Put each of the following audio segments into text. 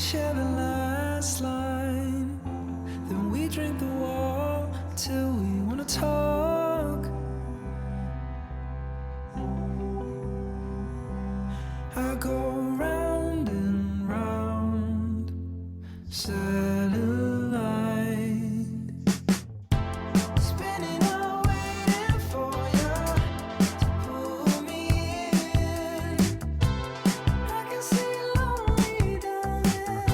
share the last line, then we drink the wall till we wanna talk. I go round and round, satellite, spinning out, waiting for you to pull me in. I can see you lonely, darling.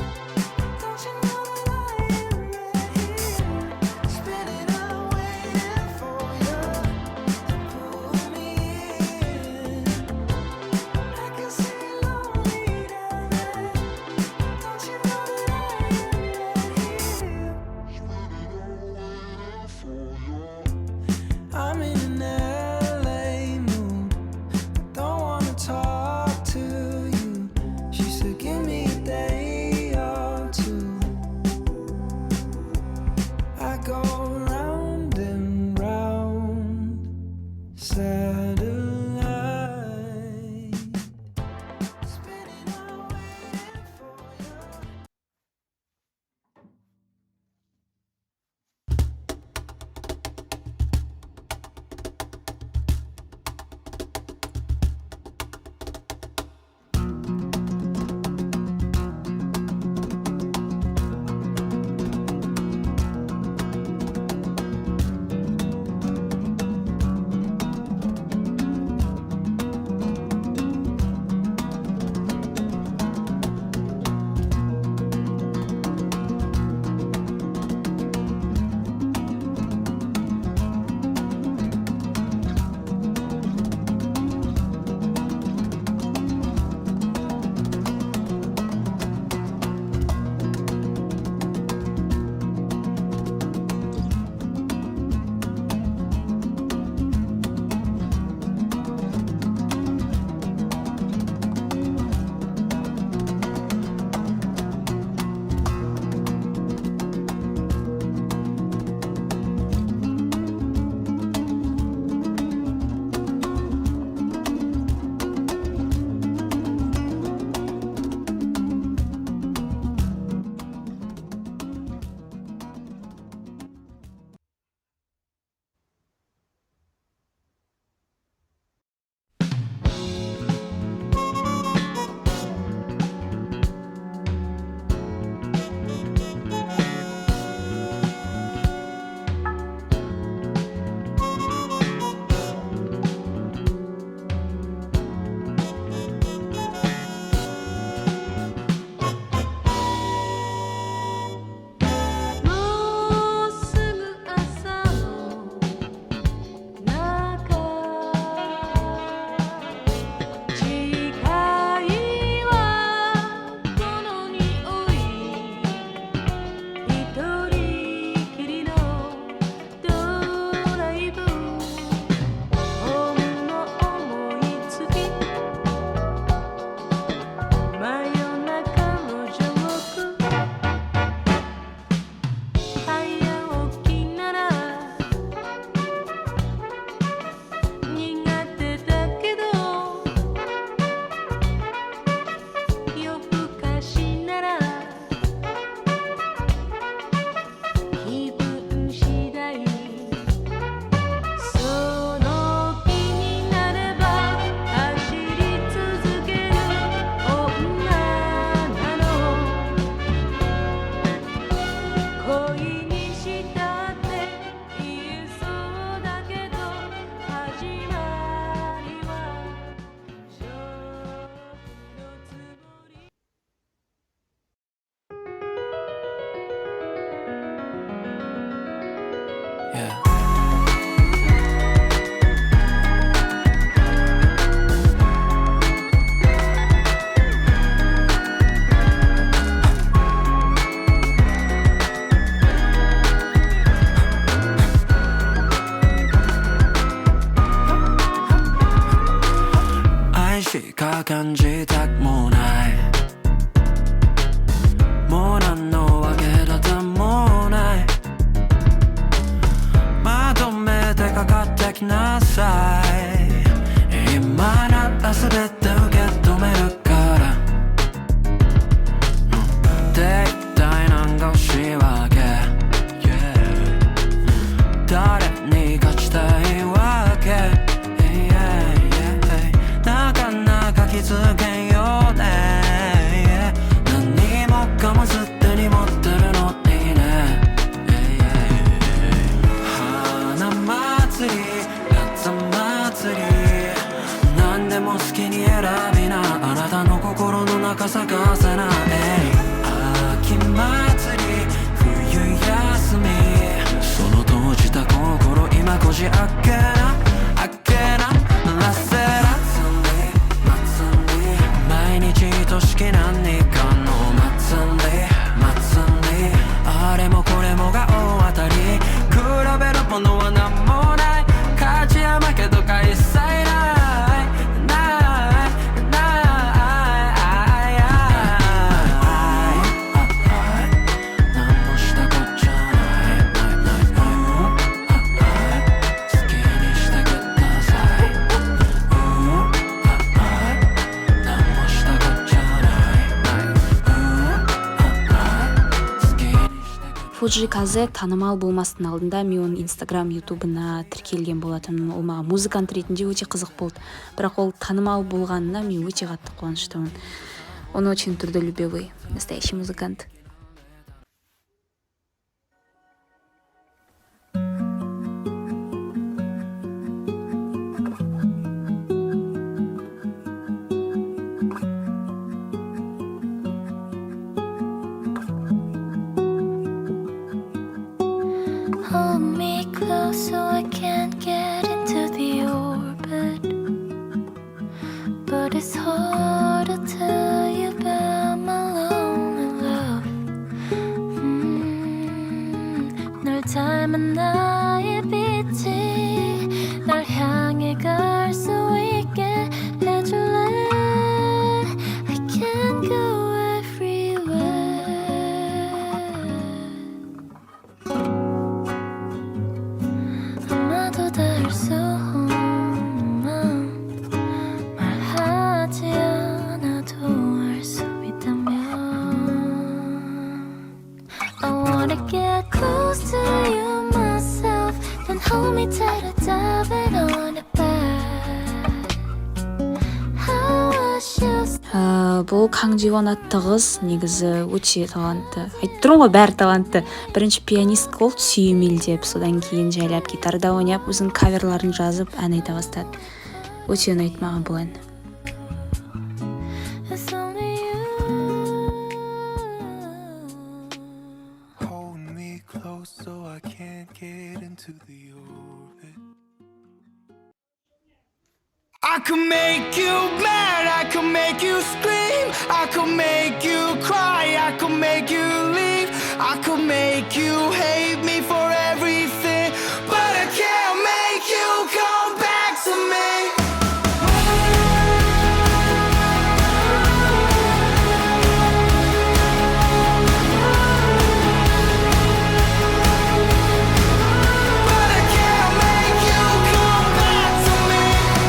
Don't you know that I am right here? Spinning out, waiting for 中探せない秋祭り冬休みその閉じた心今こじ開けな開けならせら毎日愛しき何かの祭りあれもこれもが大当たり比べるものは何もない勝ちや負けとか一切ない何もしたこっちゃない好きにしてください何もしたこっちゃない好きにしてFuji Kaze танымал болмастың алдында мен оның Instagram, ютубына тіркелген болатынмын. Ол маған музыкант ретінде өте қызық болды. Бірақ ол танымал болғанына мен өте қатты қуаныштымын. Он очень трудолюбивый, настоящий музыкант. Hold me close so I can't get into the orbit. But it's hard to tell you about my lonely love. 널 닮은 나의 빛이 날 향해 갈 수 있게 해줄래. I can't go everywhere. 아마도 닿을 수 없는 말하지 않아도 알 수 있다면 I wanna get close to you myself Then hold me tight and dive in on it back How was your Бұл Каңживон атты қыз негізі өте талантты. Айтып тұрмын ғой, бәрі талантты. Бірінші пианист болды, сүйемелдеп, содан кейін жайлап гитарда ойнап, өзінің каверларын жазып, ән айта бастады. Өте ұнайды маған бұл ән. It's only you Hold me close so I can't get into the orbit I could make you mad, I could make you scream I could make you cry, I could make you leave I could make you hate me for everything But I can't make you come back to me But I can't make you come back to me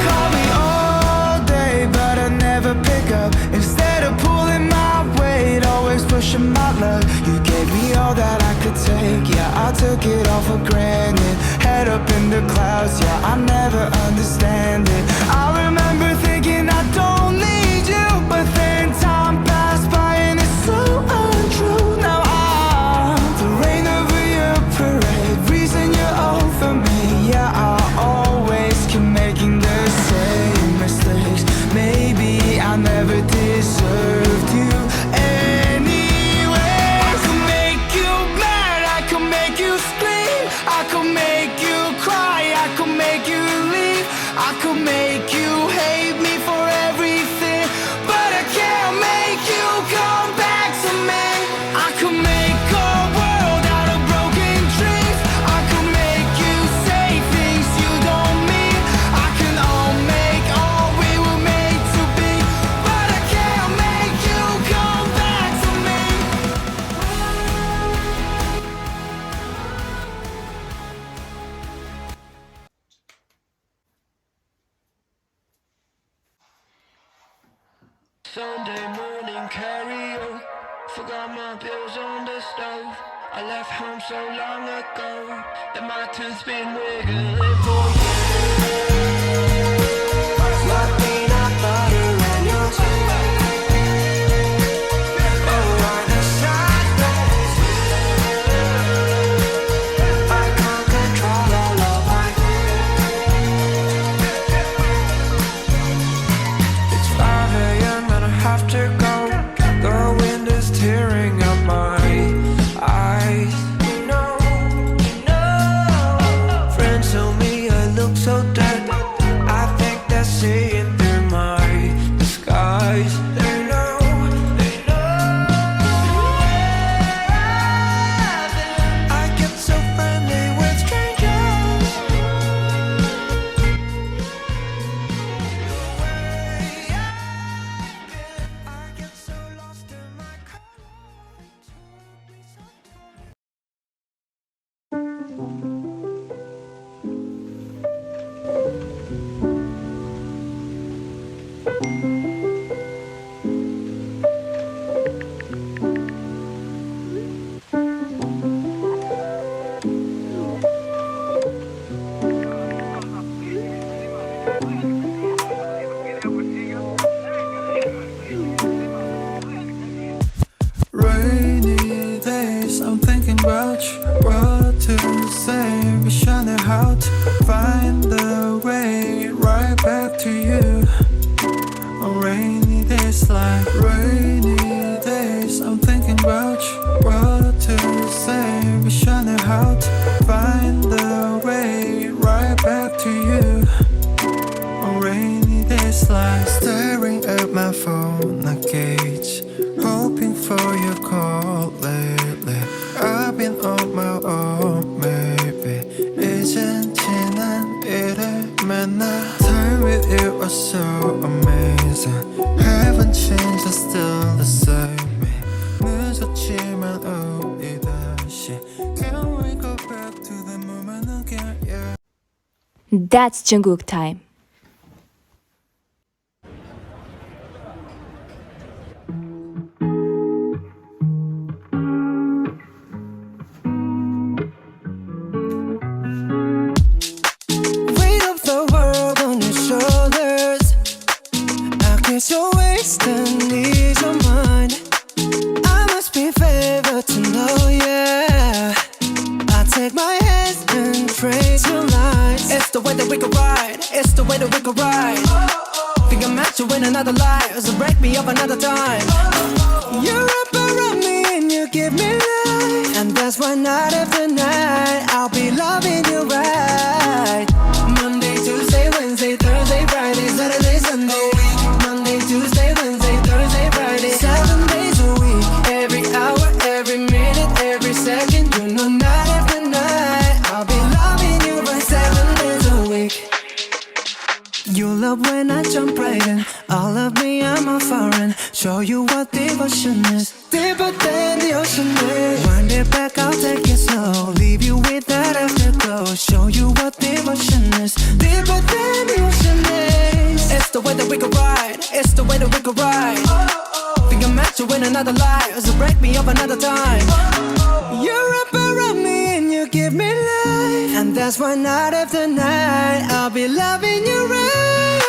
Call me all day but I never pick up Instead of pulling my weight, always pushing my luck You gave me all that I could take, yeah, I took it all for granted Head up in the clouds, yeah, I never understand it I remember thinking I don't need you But then time passed by and it's so untrue Now I'm the rain over your parade Reason you're over me, yeah, I always keep making the same mistakes Maybe I never deserved you anyway I could make you mad, I could make you scream I could make you cry, I could make you leave I could make you hate me for everything But I can't make you come back to me I could make a world out of broken dreams I could make you say things you don't mean I can all make all we were made to be But I can't make you come back to me Sunday morning karaoke Forgot my pills on the stove I left home so long ago That my tooth's been wiggling for years My peanut butter and your tea Oh, on the sideways I can't control all of my It's 5 a.m. and I have to go about what to say. Wish I knew how to find the way right back to you. On rainy days like rainy days, I'm thinking about what to say. Wish I knew how to find the way right back to you. On rainy days like staring at my phone, I gauge, hoping for your call lately. I've been on my own, maybe. 이젠 지난 일을 만나. Time with you was so amazing. Haven't changed, I'm still the same. 늦었지만 우리 다시. Can we go back to the moment again? Yeah. That's Jungkook time. Weight of the world on your shoulders. I guess you're wasting ease of mind. I must be favored to know, yeah. I take my hands and trace your lines. It's the way that we could ride. It's the way that we could ride. Think I'm meant to win another life, so break me up another time. You're up around me and you give me life, and that's why night after night I'll be loving you right. Monday, Tuesday, Wednesday, Thursday, Friday, Saturday, Sunday. Monday, Tuesday, Wednesday, Thursday, Friday, 7 days a week. Every hour, every minute, every second. You know night after night I'll be loving you right 7 days a week. You love when I jump right in. All of me, I'm a foreign. Show you what devotion is. Deeper than the ocean is. Wind it back, I'll take it slow. Leave you with that afterglow. Show you what devotion is. Deeper than the ocean is. It's the way that we could ride. It's the way that we could ride. Think I'm meant to win another life, so break me up another time. You're up around me and you give me life, and that's why night after night I'll be loving you right.